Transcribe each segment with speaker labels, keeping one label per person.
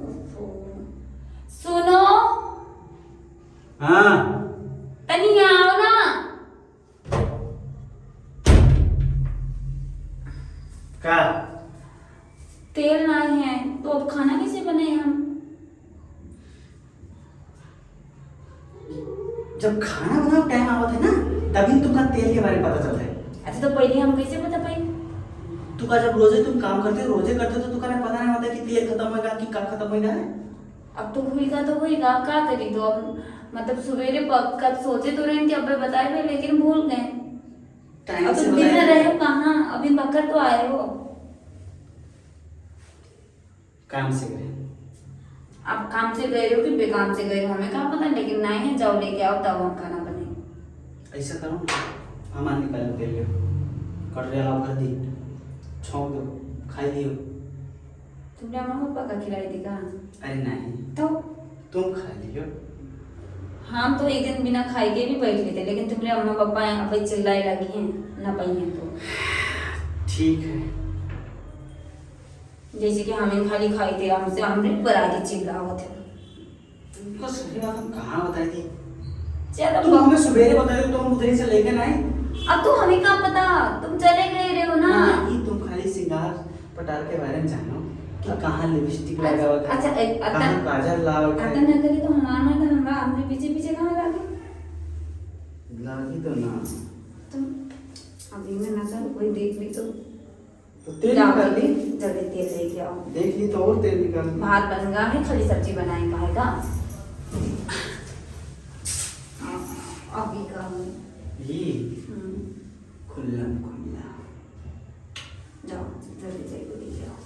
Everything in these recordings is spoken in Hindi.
Speaker 1: ओफो। सुनो,
Speaker 2: हाँ
Speaker 1: तनी आओ ना।
Speaker 2: का
Speaker 1: तेल नहीं है तो अब खाना कैसे बनाए हम?
Speaker 2: जब खाना बनाओ टाइम आवत है ना, तभी तुमका तेल के बारे में पता चलता है।
Speaker 1: अच्छा तो पहले हम कैसे बता पाए?
Speaker 2: तुका जब रोजे तुम काम करते हो, रोजे करते हो, तो तुका पता नहीं होता कि तेल खत्म होगा कि कब खत्म होगा है।
Speaker 1: अब तो होएगा क्या करी तो अब मतलब सवेरे कब सोचे तो रहे कि अब बताए थे लेकिन भूल गए।
Speaker 2: टाइम
Speaker 1: अब
Speaker 2: से
Speaker 1: तो दिन में
Speaker 2: बताया
Speaker 1: रहे हो कहाँ? अभी मकर तो आए हो।
Speaker 2: काम से गए।
Speaker 1: आप काम से गए हो कि बेकाम से गए हो हमें कहाँ पता, लेकिन नहीं है जाओ लेके आओ तब हम खाना बने।
Speaker 2: ऐसा करो ना, हमारे निकालो तेल ले, कटरे लाओ भर दी, छोंक दो, खाई लियो।
Speaker 1: तुमने अम्मा पापा का खिलाई थी कहाँ?
Speaker 2: अरे नहीं,
Speaker 1: तो
Speaker 2: तुम खा लियो।
Speaker 1: हम तो एक दिन बिना खाए के भी बैठ गए थे, लेकिन तुम्हारे अम्मा पापा यहाँ पे चिल्लाए लगी हैं ना पाई हैं तो।
Speaker 2: ठीक है।
Speaker 1: जैसे कि हमें खाली खाई थे, हमसे हमरे पर आगे चिल्लाओ थे।
Speaker 2: तुमको सही बात हम कहाँ बताई थी?
Speaker 1: चलो
Speaker 2: तुम हमें सवेरे बताई तो हम उधर से लेके ना आए।
Speaker 1: अब तो हमें क्या पता, तुम चले गए रहे हो ना।
Speaker 2: नहीं, तुम खाली श्रृंगार पटार के बारे में जानो कि कहाँ लिपस्टिक लगा हुआ है,
Speaker 1: अच्छा
Speaker 2: कहाँ काजल लगा हुआ
Speaker 1: आता
Speaker 2: है।
Speaker 1: न करे तो हमारा ना हमरा हमरे पीछे पीछे कहाँ लागे?
Speaker 2: लगी तो ना,
Speaker 1: तुम अभी में ना कर कोई देख ली
Speaker 2: तो तेल
Speaker 1: जाओ
Speaker 2: निकाल ली।
Speaker 1: जल्दी तेल लेके आओ।
Speaker 2: देख ली तो और तेल निकाल ली।
Speaker 1: भात बन गया है, खाली सब्जी बनाए पाएगा अभी का
Speaker 2: ये खुल्ला खुल्ला।
Speaker 1: जाओ जल्दी जल्दी लेके आओ।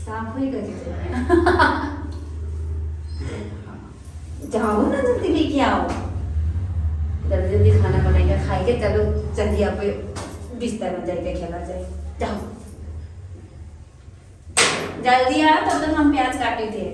Speaker 1: साफ होएगा जी जाओ ना जल्दी लेके आओ। जल्दी जल्दी खाना बनाएगा खाएंगे, चलो जल्दी आप बिस्तर में जाके खेला जाए। जाओ जल्दी आओ, तब तक हम प्याज काटे थे।